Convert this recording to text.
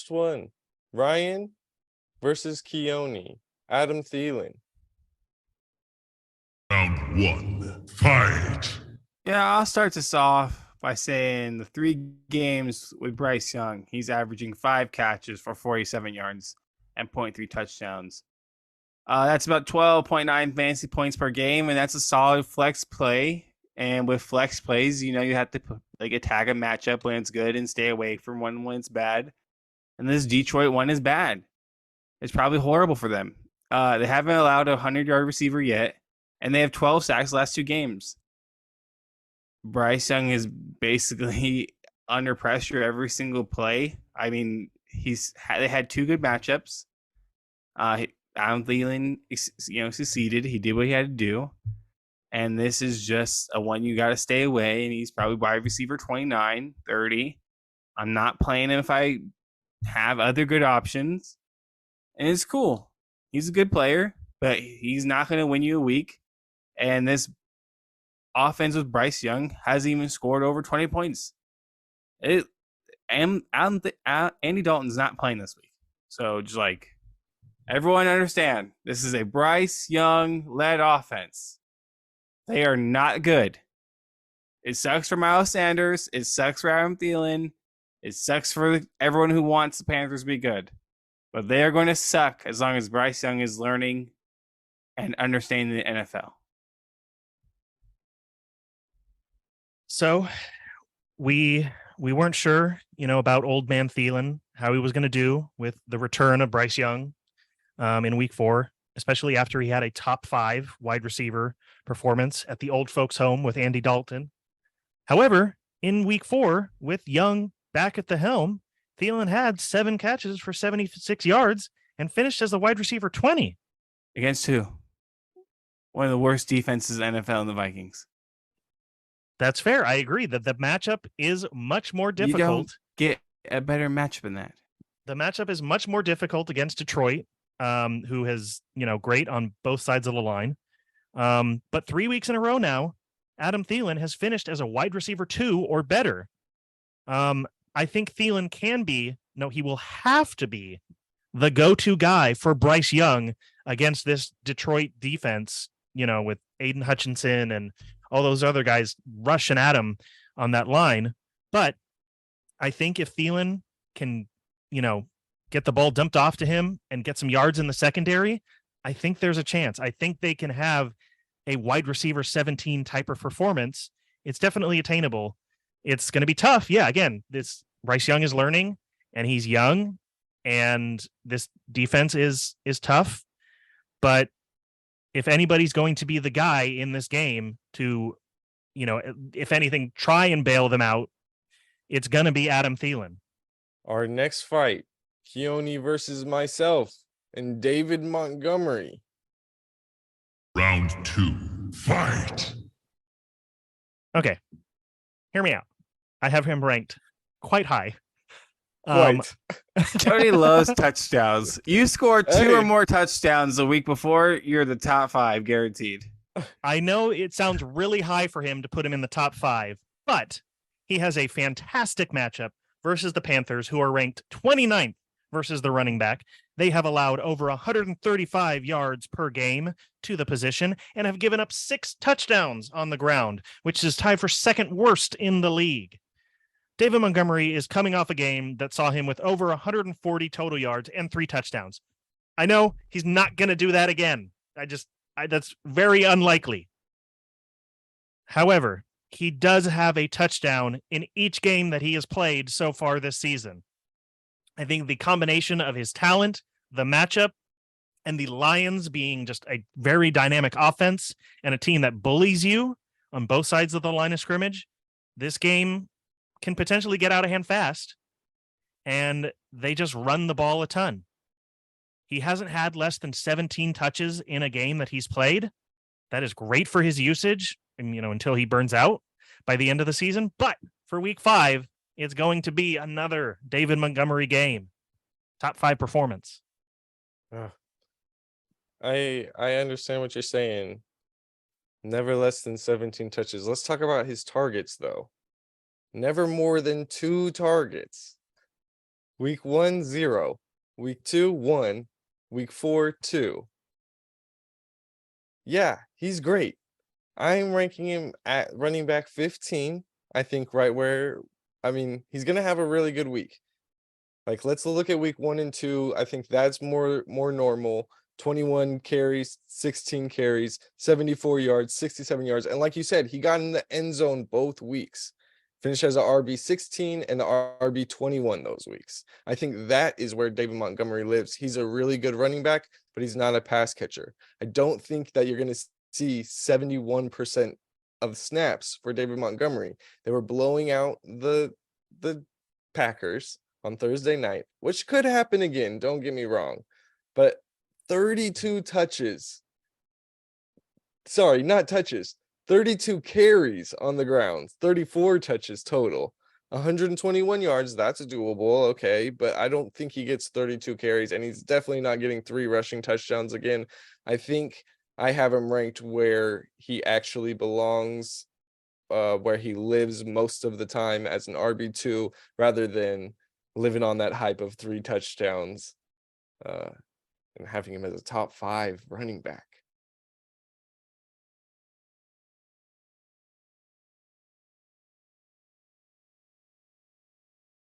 Next one, Ryan versus Keoni. Adam Thielen. Round one, fight. Yeah, I'll start this off by saying the 3 games with Bryce Young, he's averaging 5 catches for 47 yards and 0.3 touchdowns. That's about 12.9 fantasy points per game, and that's a solid flex play. And with flex plays, you have to attack a matchup when it's good and stay away from one when it's bad. And this Detroit one is bad. It's probably horrible for them. They haven't allowed a 100-yard receiver yet, and they have 12 sacks the last 2 games. Bryce Young is basically under pressure every single play. I mean, they had 2 good matchups. Adam Thielen, succeeded. He did what he had to do. And this is just a one you got to stay away. And he's probably wide receiver 29, 30. I'm not playing him if I have other good options. And it's cool. He's a good player, but he's not going to win you a week. And this offense with Bryce Young hasn't even scored over 20 points. Andy Dalton's not playing this week. So just everyone understand, this is a Bryce Young-led offense. They are not good. It sucks for Miles Sanders. It sucks for Adam Thielen. It sucks for everyone who wants the Panthers to be good. But they are going to suck as long as Bryce Young is learning and understanding the NFL. So we weren't sure, about old man Thielen, how he was going to do with the return of Bryce Young in week 4, especially after he had a top 5 wide receiver performance at the old folks home with Andy Dalton. However, in week 4, with Young back at the helm, Thielen had 7 catches for 76 yards and finished as the wide receiver 20. Against who? One of the worst defenses in the NFL in the Vikings. That's fair. I agree that the matchup is much more difficult. You don't get a better matchup than that. The matchup is much more difficult against Detroit, who has, great on both sides of the line. But 3 weeks in a row now, Adam Thielen has finished as a wide receiver 2 or better. I think Thielen he will have to be the go-to guy for Bryce Young against this Detroit defense, with Aiden Hutchinson and all those other guys rushing at him on that line. But I think if Thielen can, get the ball dumped off to him and get some yards in the secondary, I think there's a chance. I think they can have a wide receiver 17 type of performance. It's definitely attainable. It's going to be tough. Yeah, again, this Bryce Young is learning and he's young and this defense is tough. But if anybody's going to be the guy in this game to, if anything, try and bail them out, it's going to be Adam Thielen. Our next fight, Keoni versus myself and David Montgomery. Round 2, fight. Okay, hear me out. I have him ranked quite high. Tony loves touchdowns. You score 2 or more touchdowns the week before, you're the top 5 guaranteed. I know it sounds really high for him to put him in the top 5, but he has a fantastic matchup versus the Panthers, who are ranked 29th versus the running back. They have allowed over 135 yards per game to the position and have given up 6 touchdowns on the ground, which is tied for second worst in the league. David Montgomery is coming off a game that saw him with over 140 total yards and 3 touchdowns. I know he's not going to do that again. That's very unlikely. However, he does have a touchdown in each game that he has played so far this season. I think the combination of his talent, the matchup, and the Lions being just a very dynamic offense and a team that bullies you on both sides of the line of scrimmage, this game can potentially get out of hand fast, and they just run the ball a ton. He hasn't had less than 17 touches in a game that he's played. That is great for his usage, and until he burns out by the end of the season. But for week 5, it's going to be another David Montgomery game. Top 5 performance. I understand what you're saying. Never less than 17 touches. Let's talk about his targets, though. Never more than 2 targets. Week 1, 0. Week 2, 1. Week 4, 2. Yeah, he's great. I'm ranking him at running back 15. I think right where, I mean, he's gonna have a really good week. Like, let's look at week 1 and 2. I think that's more normal. 21 carries, 16 carries, 74 yards, 67 yards. And like you said, he got in the end zone both weeks. Finished as a RB16 and the RB21 those weeks. I think that is where David Montgomery lives. He's a really good running back, but he's not a pass catcher. I don't think that you're going to see 71% of snaps for David Montgomery. They were blowing out the Packers on Thursday night, which could happen again, don't get me wrong. But 32 touches. Sorry, not touches. 32 carries on the ground, 34 touches total. 121 yards, that's doable, okay, but I don't think he gets 32 carries, and he's definitely not getting 3 rushing touchdowns again. I think I have him ranked where he actually belongs, where he lives most of the time as an RB2 rather than living on that hype of 3 touchdowns and having him as a top 5 running back.